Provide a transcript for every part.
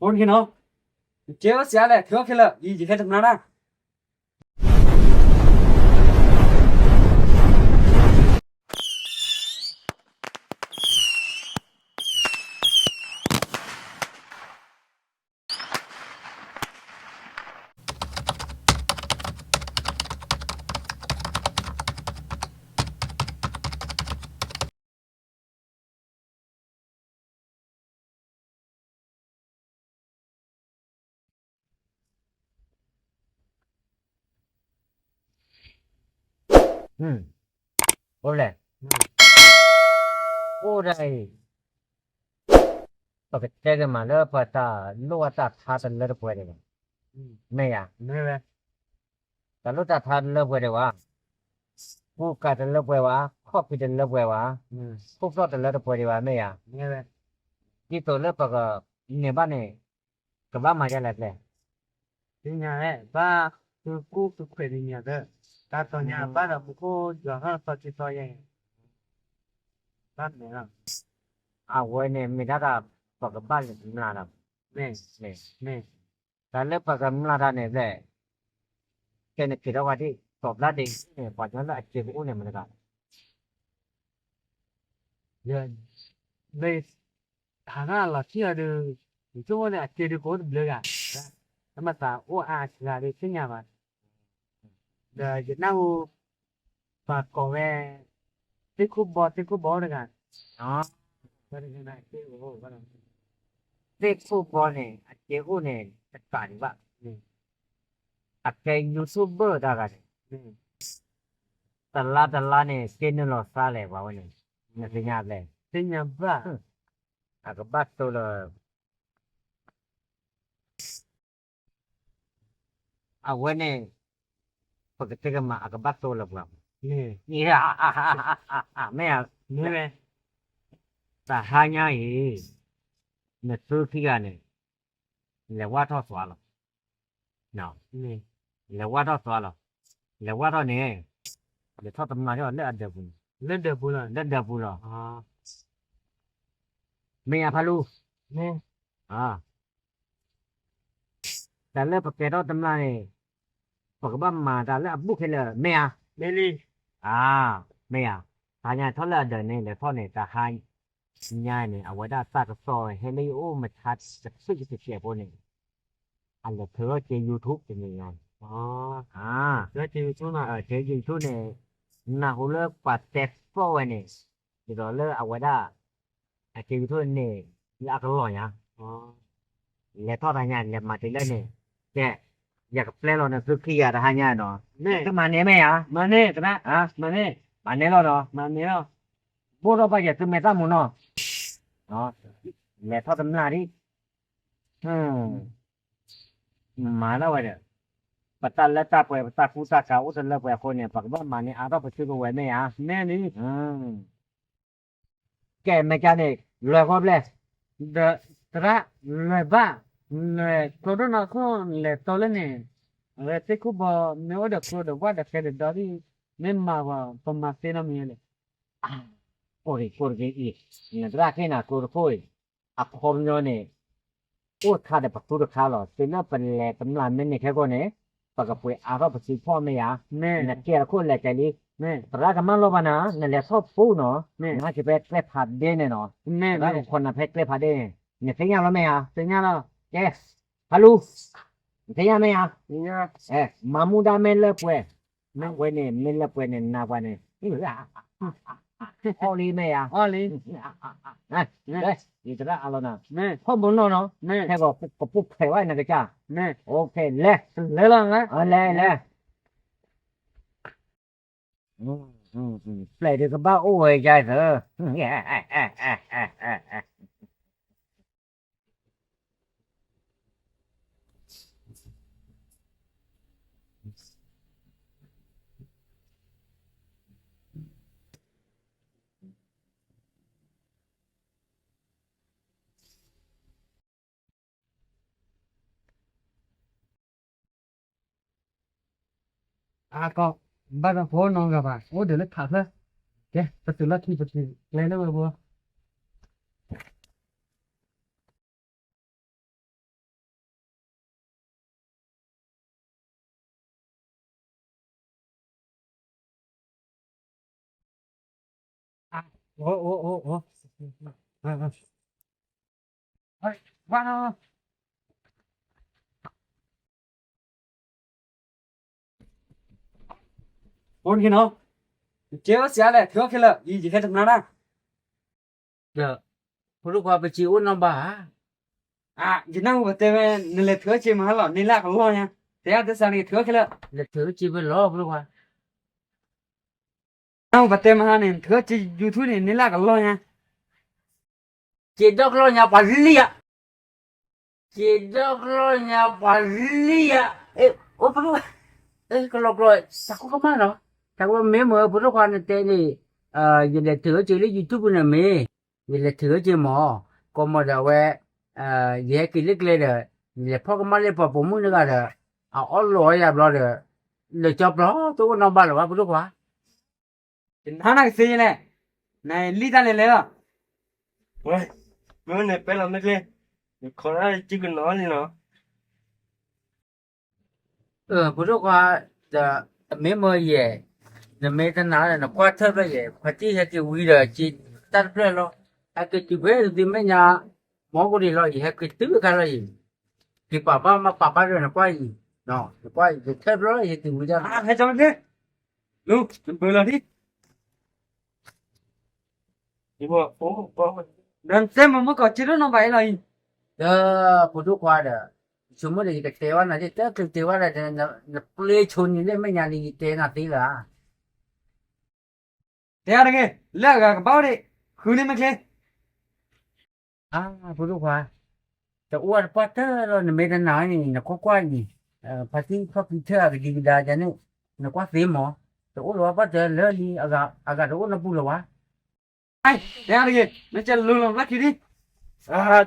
फोन की नो केवल सियाल है क्यों खेला ये जिखे तुम ना Oleh, udah pakai tega mana pada lu tak tahan le boleh deh, me ya, नहीं वे kalau tak tahan le boleh wah, buka le boleh wah, kopi le boleh wah, kopi le boleh wah me ya, नहीं वे itu le pakai ni apa ni, kebab macam le, thì nhà है ba cứ cú cứ khỏe đi nhà đó ta tòa nhà ba là một cô giờ hơn phải chỉ tòa nhà ba này là awal ni minta tak pakai balik mana, nè ni, nè kalau pakai mana ni le, kena kita wadi, top lah ding, ni pasal le aje buku ni mana giờ đây hàng là chia được chỗ này chia được có được à mà ta ô là đi cái nhà mà đời Việt Nam và có về tích cúp bò được à đó. cái này cái ô cái này Tek football ni, aje buku ni, tekan ba. Akai YouTuber dah kan. Telah ni skin lo sale bawa ni. Nasinya le. cái nhà ba Agak batu lo. Awan ni pakai mak agak batu lo buat. nè Iya, mea. nè về Tak hanya ini. Nesu tiga ni. Lewat tu soal. No. nè Lewat tu soal. Lewat tu ni. Lewat tu mana le ada pun. lên được bù lần Le ada pula. à Mea palu. nè Ah. Dah le pakai tu tempat ni. Pakai bama dah le abu kela mea. lên đi Mea. Hanya tu le ada ni le tu ni dah hanya. Nhai này, ở ngoài đó ta có soi hay lấy ô mà thật sự sự chuyện của này, anh là thừa trên YouTube thì mình cái gì chỗ nào ở trên YouTube này, nào hồ lơ quả tép phô này, thì đó lơ ở ngoài đó, ở trên YouTube này, là cái lỗi nhá, là thoát ra nhà, là mà trên đây này, nè, giờ cái play nó cứ kia là hai nhà đó, nè cái mà nè mày mà nè cái đó mà nè lo đó, mà nè đó bố nó bây giờ từ mẹ ta muốn nó, đó, mẹ thoát tấm là đi. Mana wada pata leta pwe pata kuta ka usa le pwe ko ne pak ba mani ara pa chu we me ya nè đi ke mechanic le ko ble the tra le ba le todo na ko le tole ne le te ku ba me oda ko da wa da ke da di me ma wa pa ma te na me le ori i ne dra ke na ko ko a khom no ne o tha de pak tu de kha lo te na pan le tam la men ne ke ko ne pak ka pwe ara pa chi pho me ya nè ne ke ko le ke li nè tra ka man lo ba na ne le so fu no na che pe pe pha de ne no nè ra nè ko na pe pe pha de ne te nya lo me ya te nya lo yes halu te nya me ya nya mamuda mele pues. No bueno, mele pues na bueno. Oli me ya. oli Y te da alona. nè Không muốn nó. nè Thế có bút phải vậy này cái cha. nè Ok, le. le lo nè Le. Play được cái bao ôi trai thơ. à có ba thằng phố nó gặp à ô để nó thật thôi cái thật sự là khi thật sự lên nó vừa โอ้เฮ้ยว่าเนาะคนกินเนาะเจ้าเสียเลยเถื่อขึ้นเลยยี่จีแค่ทำนั่นนะ เด้อพวกลูกว่าไปจีอุ่นน้ำบ่า จีนั่งบนเตียงนี่เลยเถื่อจีมาหล่อนี่แหละก็รอเนี่ยแต่อาจจะสั่งนี่เถื่อขึ้นเลย แล้วถือจีไปรอพวกลูกว่า นั่งบนเตียงมาเนี่ยเถื่อจียูทูบนี่แหละก็รอเนี่ย จีดอกล้อเนี่ยปาลีอ่ะจีดอกล้อเนี่ยปาลีอ่ะโอ้พวกลูกก็ลอกล้อสักก็มาเนาะแต่ว่าเมื่อพวกลูกว่าเนี่ยนี่ยังได้ถือจีเลยยูทูบเนี่ยมียังได้ถือจีหมอก็มาเดี๋ยวว่ายังกินเล็กเลยเด้อยังพ่อก็มาเลยพอผมมึงนึกอะไรเอาล้ออย่าล้อเด้อเลยจับล้อตัวน้องบ้านหรอวะพวกลูกว่า 哪那个声音嘞？那李大来了，喂，没问题，别老那个，你看那几个哪里呢？不是话的没么耶，那没在哪里呢？挂车了耶，快递下就为了去打出来了，还给就别的没呀，毛过来了也还给丢开了耶，给爸爸嘛爸爸人挂耶，喏，挂耶就开不了也丢家。还怎么的？路，背了的，你说，我，人怎么没搞记录弄白了？不是话的。什么的一个台湾那些，这个台湾那不来村里那没人的在那地了。对啊，那个包的，后面没去。不是话，这我把这了，没得哪里，那乖呢，把这把皮车给这个大家呢，那瓜肥毛，这我把这那里这我那不了哇。哎，对啊，那这路上拉去的。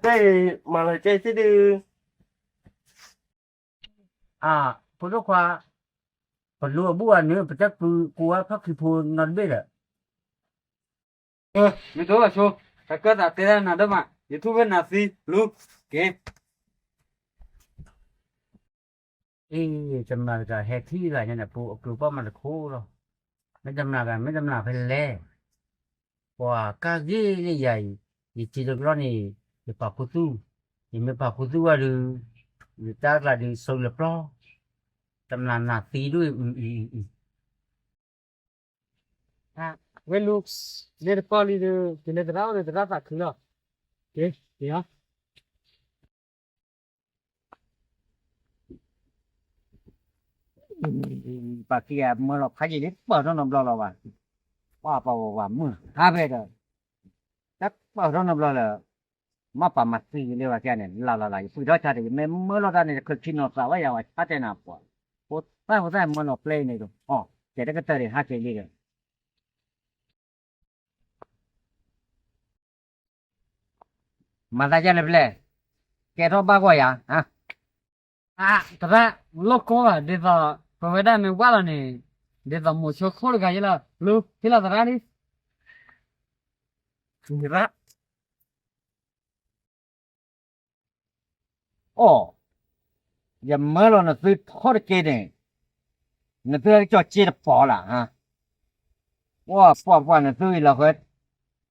这马来这这的，不是话，不如不啊，你不这不啊，怕去铺那边了。你多少说，他哥咋在那的嘛？你突然拿西路给。จำนวนกับเฮที่อะไรเนี่ยปูป้ามันโค้หรอไม่จำนวนกันไม่จำนวนเป็นเล่ว่าก้ากี้นี่ใหญ่ยี่จีนก็นี่ยี่ปากพุตุยี่ไม่ปากพุตุว่าดูยี่ตาละดูโซลปลอจำนวนหนาตีด้วยเวลูเนี่ยพอลีเดอร์เนี่ยเราตักขึ้นแล้วเก๋เดี๋ยว ปากเกียเมื่อเราขายยี่เปิดน้ำร้อนเราว่าเปล่าว่ามือหาไปเด้อแต่เปิดน้ำร้อนเลยมาป่ามาซื้อเรียกว่าแค่เนี่ยลาฟื้นได้ชาติไม่เมื่อเราได้เนี่ยคือชินอสาวอย่างว่าชัดเจนนะปะพอได้เมื่อเราเพลย์เนี่ยอ๋อเดี๋ยวก็เตอร์หาเจอเลยมาได้ยังเลยแกทบบ้ากว่าอย่างแต่ละลูกก็เดี๋ยวพอเวลาไม่ว่าแล้วเนี่ยเดี๋ยวมูชกคนกันยังละลูกที่ละตระนี่นี่ละโอ้ยังเมื่อเราเนี่ยซื้อทอดเกเนี่ยเนี่ยซื้อจอดเจี๊ยบปอละฮะว่าปอเนี่ยซื้อเราเคย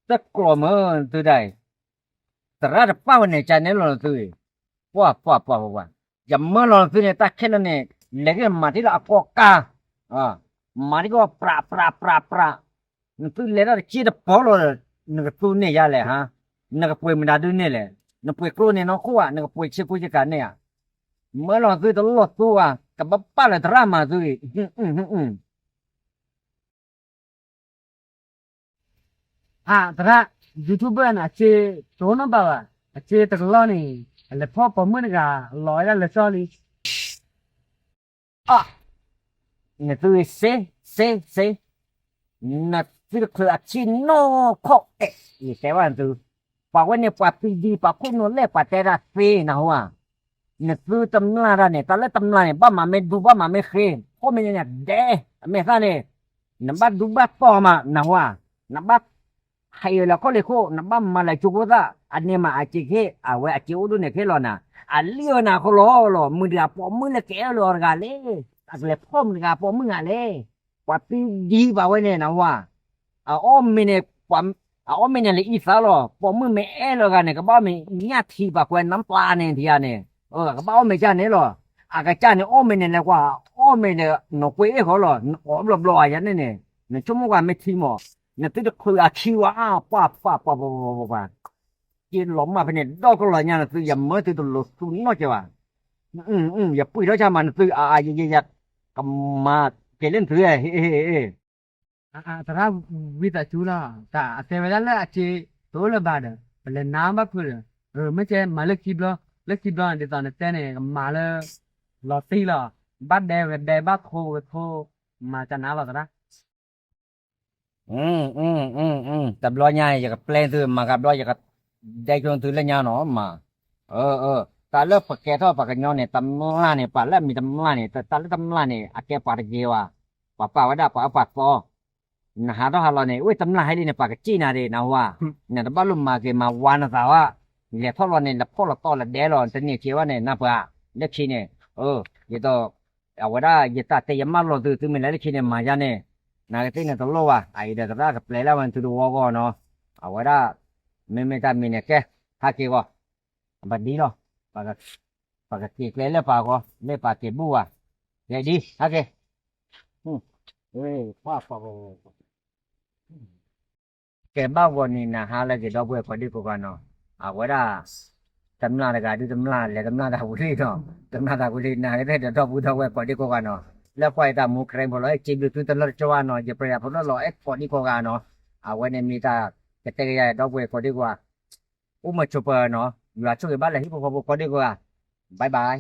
จะกลัวเมื่อซื้อได้แต่ละเป้าเนี่ยใจเนี่ยเราซื้อว่ายังเมื่อเราซื้อเนี่ยตาแค่นั้นเนี่ยเล็กมาที่เราปอกกามาที่ก็ปราเนี่ยซื้อเล็กเราเจี๊ยบปอเราเนี่ยก็ตู้เนี่ยยาเลยฮะเนี่ยก็ป่วยมันได้ด้วยเนี่ยแหละเนี่ยป่วยกลัวเนี่ยน้องคู่เนี่ยก็ป่วยเชื่อกูจะกันเนี่ยเมื่อเราซื้อตลอดตัวกับป้าเลยดราม่าซื้อแต่ละยูทูบเบอร์น่ะเจโจนบ่าวเจตะกล้อนี่แล้วพอประเมินก็ร้อยแล้วซอลี่เนี่ยซื้อเซเนี่ยซื้อคืออาชีพโน่โคอีแต่ว่าซื้อปากว่าเนี่ยปากปีดีปากคุณนู่นเล่ปากแต่ละเซ่นะหัวเนี่ยซื้อตำนานเนี่ยตอนแรกตำนานเนี่ยบ้ามาไม่ดูบ้ามาไม่เคยพ่อไม่เนี่ยเด้ไม่ใช่เนี่ยนับบ้าดูบ้าปอมานะหัวนับบ้าให้เราก็เลยโคนับบ้ามาเลยจุกว่าอันนี้มาอาชีพเอาไว้อาชีพอุดเนี่ยแค่หรอนะอันเลี้ยวนะเขาล้อหรอมือเดียบปอมือเลยแกหรอกันเลยอะไรพ่อมึงกับปอมึงอะไรว่าปีดีป่าวเนี่ยนะว่าอ้อมมีเนี่ยความ เอาไม่เนี่ยเลยอีสาหรอปอมือไม่เอหรอกกันเนี่ยก็บ้าไม่เนี่ยทีปากแวนน้ำปลาเนี่ยทีอ่ะเนี่ยก็บ้าไม่จ้าเนี่ยหรอก็จ้าเนี่ยอ้อไม่เนี่ยเลยกว่าอ้อไม่เนี่ยนกเว้ยเขาหรออ้อมรอบๆอย่างนี้เนี่ยชั่วโมงกว่าไม่ทีหมอเนี่ยติดคืออาชีวะป้ากินหลอมมาเป็นเนี่ยดอกก็ลอยเนี่ยนะคืออย่าเมื่อติดตัวสุนนอกจากว่าอย่าปุ้ยแล้วชามันคืออย่ากำมาเกลิ่นถือเฮ้ ตราวิตาจูล่าตาเทวดาละอาชีโตละบาดเป็นน้ำบักเพื่อไม่ใช่มาเล็กคิบล้อเล็กคิบล้อเดี๋ยวตอนนี้เนี่ยมาเลยหลอดตีล้อบัดเดบัดโคมาจะน้าหลอดตรา แต่ร้อยใหญ่อยากกับแปลงตัวมากับร้อยอยากกับได้จนตัวเล่นยาหนอมาแต่เลิกปากแกทอดปากกันย้อนเนี่ยตำล่าเนี่ยปากแล้วมีตำล่าเนี่ยแต่เลิกตำล่าเนี่ยอาแกปากเกียวปากว่าได้ปากปากฟอนะฮะต้องหาเราเนี่ยอุ้ยตำล่าให้ดีเนี่ยปากจีน่าดีนะว่าเนี่ยแต่บ้านลุมมาเกมาวานะสาวะเนี่ยทอดเราเนี่ยละพ่อละต่อละเดลอนแต่เนี่ยเชื่อว่าเนี่ยน่าเปล่าเล็กชีเนี่ยยี่ต่อเอาไว้ได้ยี่ตาเตยมาเราตัวมันเล็กชีเนี่ยมาจาเนี่ย nagatin na tolo ai da da ka plela wan tu wo go no awada me ta mi ne ke ha ke go ba di lo pa ka ti plela pa go le pa ke bu wa ke di ha ke pa go ke ba go ni na ha la ke do bwe ko di ko ga no awada tamla da ga di tamla le tamla da wu ri no tamla da wu ri na ke de do bu do we ko di ko ga no แล้วไฟตามูใครบอกเลยจิบดูตัวละจวนเนาะจะประหยัดเพราะเราเอ็กพอร์ตดีกว่าเนาะเอาไว้ในมีตาเกตเกย์ดอกเวกดีกว่าอุ้มมาชูเปอร์เนาะอยู่ช่วยบ้านเลยที่พอดีกว่าบายบาย